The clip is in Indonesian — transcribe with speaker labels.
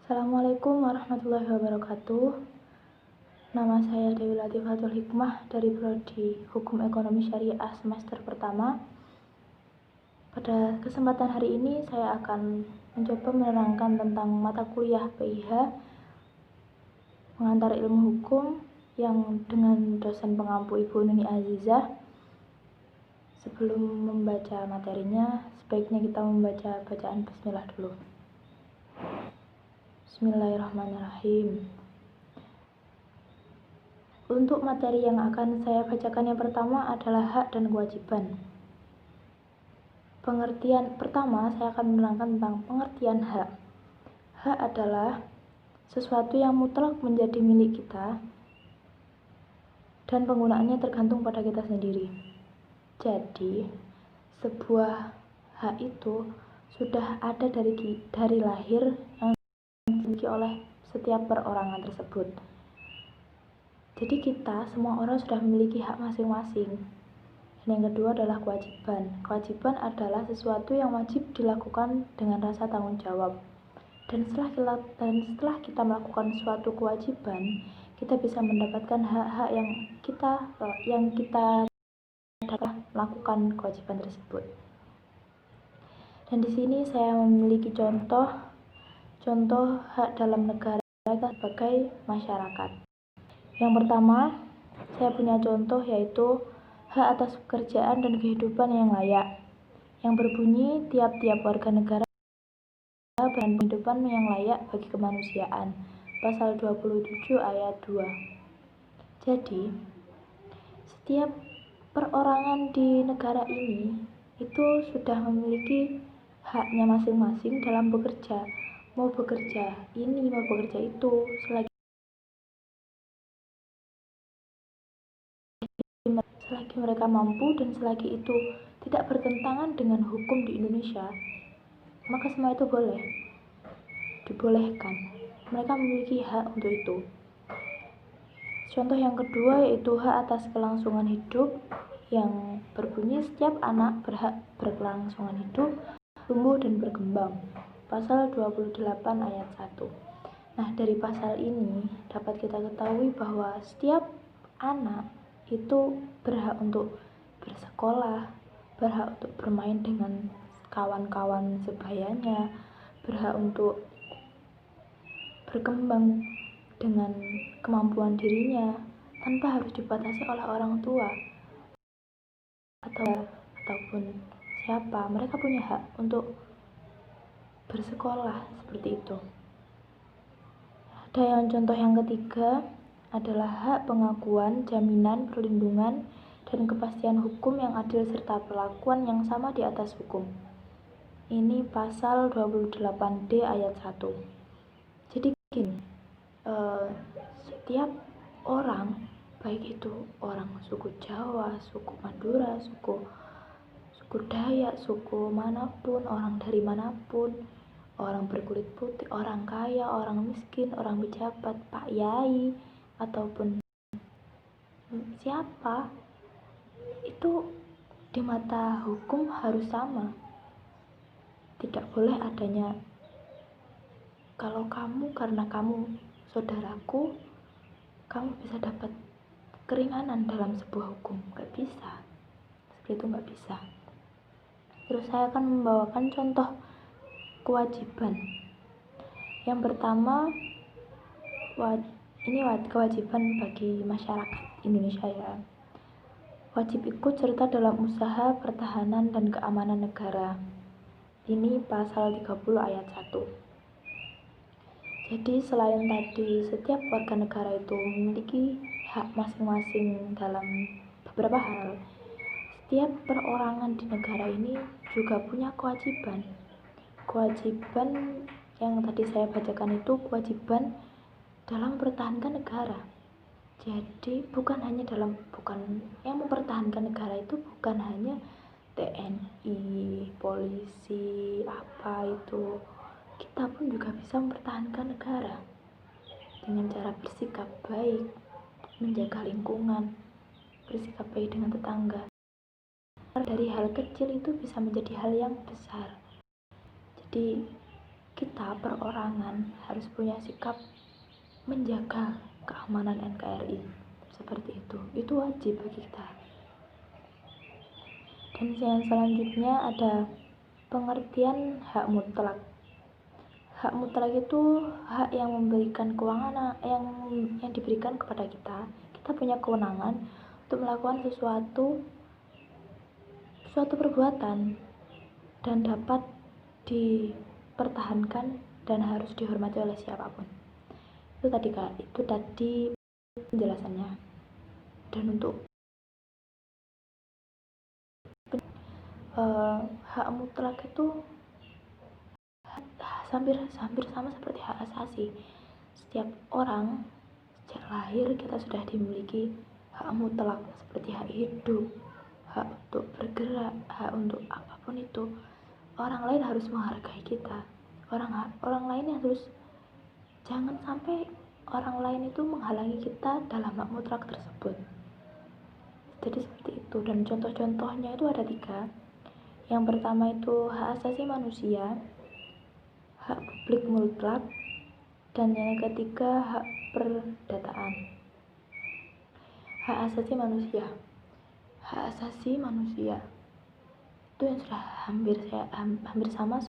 Speaker 1: Assalamualaikum warahmatullahi wabarakatuh. Nama saya Dewi Latifatul Hikmah dari Prodi Hukum Ekonomi Syariah semester pertama. Pada kesempatan hari ini saya akan mencoba menerangkan tentang mata kuliah PIH Pengantar Ilmu Hukum yang dengan dosen pengampu Ibu Nuni Azizah. Sebelum membaca materinya, sebaiknya kita membaca bacaan bismillah dulu. Bismillahirrahmanirrahim. Untuk materi yang akan saya bacakan yang pertama adalah hak dan kewajiban. Pengertian pertama, saya akan menerangkan tentang pengertian hak. Hak adalah sesuatu yang mutlak menjadi milik kita dan penggunaannya tergantung pada kita sendiri. Jadi, sebuah hak itu sudah ada dari lahir yang dimiliki oleh setiap perorangan tersebut. Jadi kita semua orang sudah memiliki hak masing-masing. Dan yang kedua adalah kewajiban. Kewajiban adalah sesuatu yang wajib dilakukan dengan rasa tanggung jawab. Dan setelah kita melakukan suatu kewajiban, kita bisa mendapatkan hak-hak yang kita dapat melakukan kewajiban tersebut. Dan di sini saya memiliki contoh hak dalam negara sebagai masyarakat. Yang pertama, saya punya contoh yaitu hak atas pekerjaan dan kehidupan yang layak, yang berbunyi tiap-tiap warga negara berhak kehidupan yang layak bagi kemanusiaan. Pasal 27 ayat 2. Jadi, setiap perorangan di negara ini itu sudah memiliki haknya masing-masing dalam bekerja. Mau bekerja ini, mau bekerja itu, selagi mereka mampu dan selagi itu tidak bertentangan dengan hukum di Indonesia, maka semua itu dibolehkan. Mereka memiliki hak untuk itu. Contoh yang kedua yaitu hak atas kelangsungan hidup yang berbunyi setiap anak berhak berkelangsungan hidup, tumbuh dan berkembang. Pasal 28 ayat 1. Nah, dari pasal ini dapat kita ketahui bahwa setiap anak itu berhak untuk bersekolah, berhak untuk bermain dengan kawan-kawan sebayanya, berhak untuk berkembang dengan kemampuan dirinya tanpa harus dibatasi oleh orang tua ataupun siapa. Mereka punya hak untuk bersekolah seperti itu. Ada yang contoh yang ketiga adalah hak pengakuan, jaminan, perlindungan, dan kepastian hukum yang adil serta perlakuan yang sama di atas hukum. Ini pasal 28D ayat 1. Jadi gini, setiap orang, baik itu orang suku Jawa, suku Madura, suku Dayak, suku manapun, orang dari manapun, orang berkulit putih, orang kaya, orang miskin, orang pejabat, Pak Yai, ataupun siapa, itu di mata hukum harus sama. Tidak boleh adanya kalau karena kamu saudaraku, kamu bisa dapat keringanan dalam sebuah hukum. Gak bisa. Seperti itu gak bisa. Terus saya akan membawakan contoh kewajiban. Yang pertama, ini kewajiban bagi masyarakat Indonesia ya. Wajib ikut serta dalam usaha pertahanan dan keamanan negara. Ini pasal 30 ayat 1. Jadi selain tadi setiap warga negara itu memiliki hak masing-masing dalam beberapa hal, setiap perorangan di negara ini juga punya kewajiban. Kewajiban yang tadi saya bacakan itu kewajiban dalam mempertahankan negara. Jadi yang mempertahankan negara itu bukan hanya TNI, polisi, apa itu. Kita pun juga bisa mempertahankan negara dengan cara bersikap baik, menjaga lingkungan, bersikap baik dengan tetangga. Dari hal kecil itu bisa menjadi hal yang besar. Jadi kita perorangan harus punya sikap menjaga keamanan NKRI seperti itu wajib bagi kita. Dan yang selanjutnya ada pengertian hak mutlak. Hak mutlak itu hak yang memberikan kewenangan yang diberikan kepada kita. Kita punya kewenangan untuk melakukan suatu perbuatan dan dapat dipertahankan dan harus dihormati oleh siapapun. Itu tadi penjelasannya. Dan untuk hak mutlak itu hampir sama seperti hak asasi. Setiap orang sejak lahir kita sudah dimiliki hak mutlak seperti hak hidup, hak untuk bergerak, hak untuk apapun itu. Orang lain harus menghargai kita. Orang lain harus, jangan sampai orang lain itu menghalangi kita dalam hak mutlak tersebut. Jadi seperti itu. Dan contoh-contohnya itu ada 3. Yang pertama itu hak asasi manusia, hak publik mutlak, dan yang ketiga hak perdataan. Hak asasi manusia itu yang sudah hampir sama